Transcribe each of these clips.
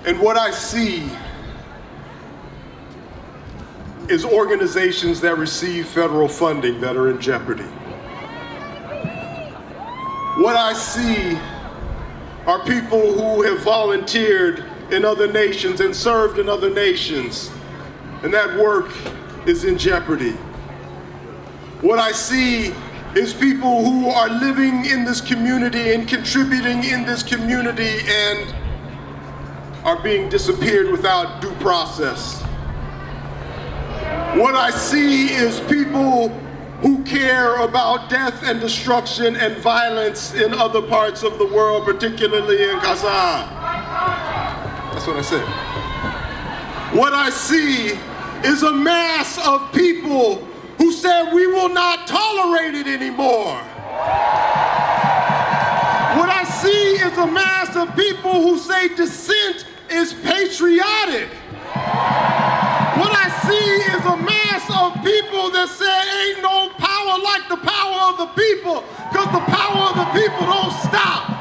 And what I see is organizations that receive federal funding that are in jeopardy. What I see are people who have volunteered in other nations and served in other nations, and that work is in jeopardy. What I see is people who are living in this community and contributing in this community and are being disappeared without due process. What I see is people who care about death and destruction and violence in other parts of the world, particularly in Gaza. That's what I said. What I see is a mass of people who said we will not tolerate it anymore. What I see is a mass of people who say dissent is patriotic. What I see is a mass of people that say ain't no power like the power of the people, because the power of the people don't stop.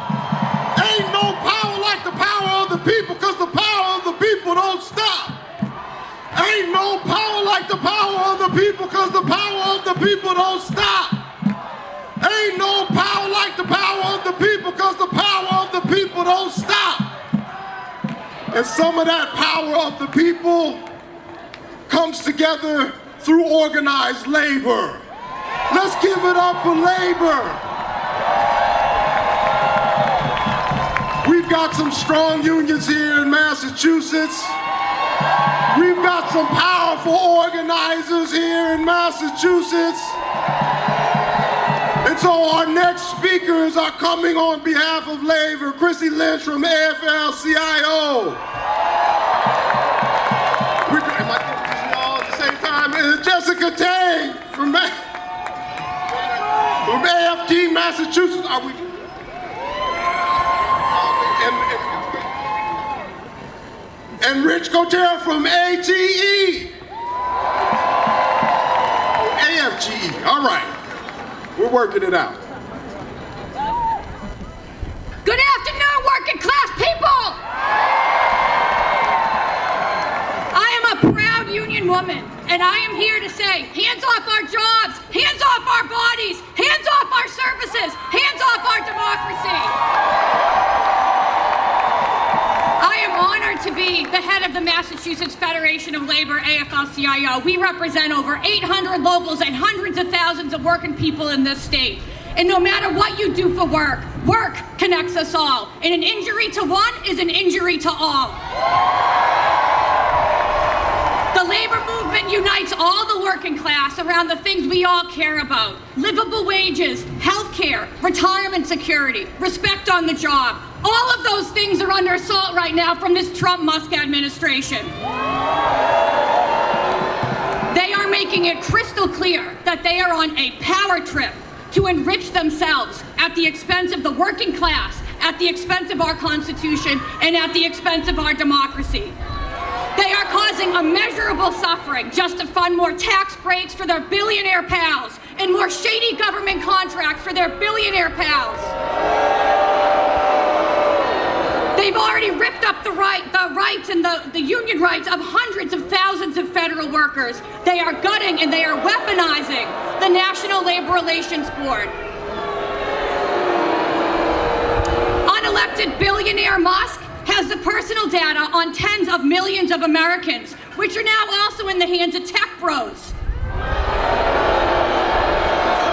Ain't no power like the power of the people, because the power of the people don't stop. Ain't no power like the power of the people, because the power of the people don't stop. Ain't no power like the power of the people, because the power of the people don't stop. And some of that power of the people comes together through organized labor. Let's give it up for labor. We've got some strong unions here in Massachusetts. We've got some powerful organizers here in Massachusetts. And so our next speakers are coming on behalf of labor. Chrissy Lynch from AFL-CIO. Am I introducing y'all at the same time? And Jessica Tang from AFT Massachusetts. Are we? And Rich Cotera from ATE. AFGE, all right. We're working it out. Good afternoon, working class people. I am a proud union woman, and I am here to say, hands off our jobs, hands off our bodies, hands off our services, hands off our democracy. I am honored to be the head of the Massachusetts Federation of Labor, AFL-CIO. We represent over 800 locals and hundreds of thousands of working people in this state. And no matter what you do for work, work connects us all. And an injury to one is an injury to all. The labor movement unites all the working class around the things we all care about. Livable wages, health care, retirement security, respect on the job. All of those things are under assault right now from this Trump-Musk administration. They are making it crystal clear that they are on a power trip to enrich themselves at the expense of the working class, at the expense of our Constitution, and at the expense of our democracy. They are causing immeasurable suffering just to fund more tax breaks for their billionaire pals and more shady government contracts for their billionaire pals. They've already ripped up the rights and the union rights of hundreds of thousands of federal workers. They are gutting and they are weaponizing the National Labor Relations Board. Unelected billionaire Musk has the personal data on tens of millions of Americans, which are now also in the hands of tech bros.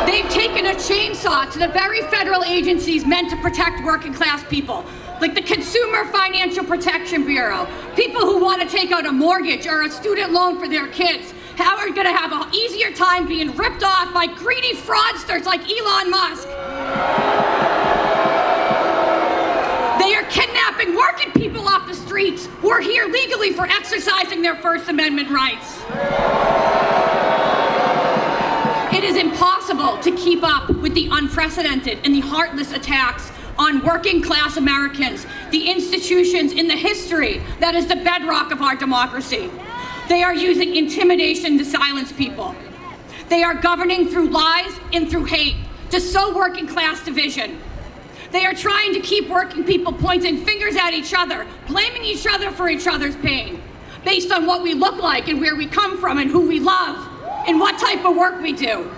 They've taken a chainsaw to the very federal agencies meant to protect working class people, like the Consumer Financial Protection Bureau. People who want to take out a mortgage or a student loan for their kids, how are going to have an easier time being ripped off by greedy fraudsters like Elon Musk. They are kidnapping working people off the streets who are here legally for exercising their First Amendment rights. It is impossible to keep up with the unprecedented and the heartless attacks on working class Americans, the institutions in the history that is the bedrock of our democracy. They are using intimidation to silence people. They are governing through lies and through hate to sow working class division. They are trying to keep working people pointing fingers at each other, blaming each other for each other's pain, based on what we look like and where we come from and who we love and what type of work we do.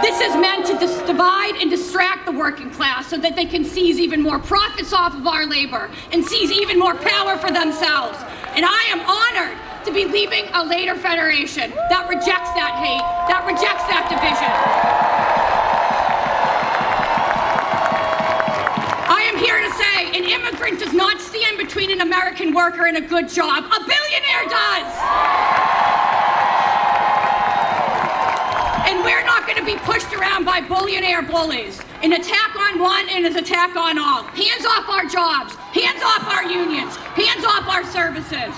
This is meant to divide and distract the working class so that they can seize even more profits off of our labor and seize even more power for themselves. And I am honored to be leaving a later federation that rejects that hate, that rejects that division. I am here to say an immigrant does not stand between an American worker and a good job. A billionaire does. And we're not going to be pushed around by billionaire bullies. An attack on one and an attack on all. Hands off our jobs, hands off our unions, hands off our services.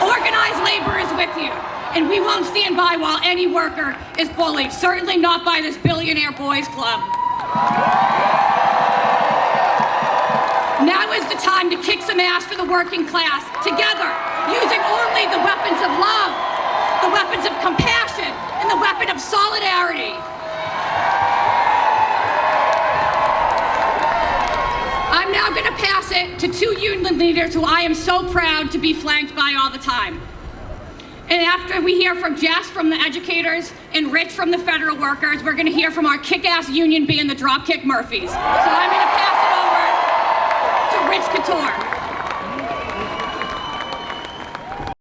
Organized labor is with you, and we won't stand by while any worker is bullied, certainly not by this billionaire boys club. Now is the time to kick some ass for the working class, together, using only the weapons of love, the weapons of compassion, and the weapon of solidarity. I'm now going to pass it to two union leaders who I am so proud to be flanked by all the time. And after we hear from Jess from the educators and Rich from the federal workers, we're going to hear from our kick-ass union band, the Dropkick Murphys. So I'm going to pass it over to Rich Couture.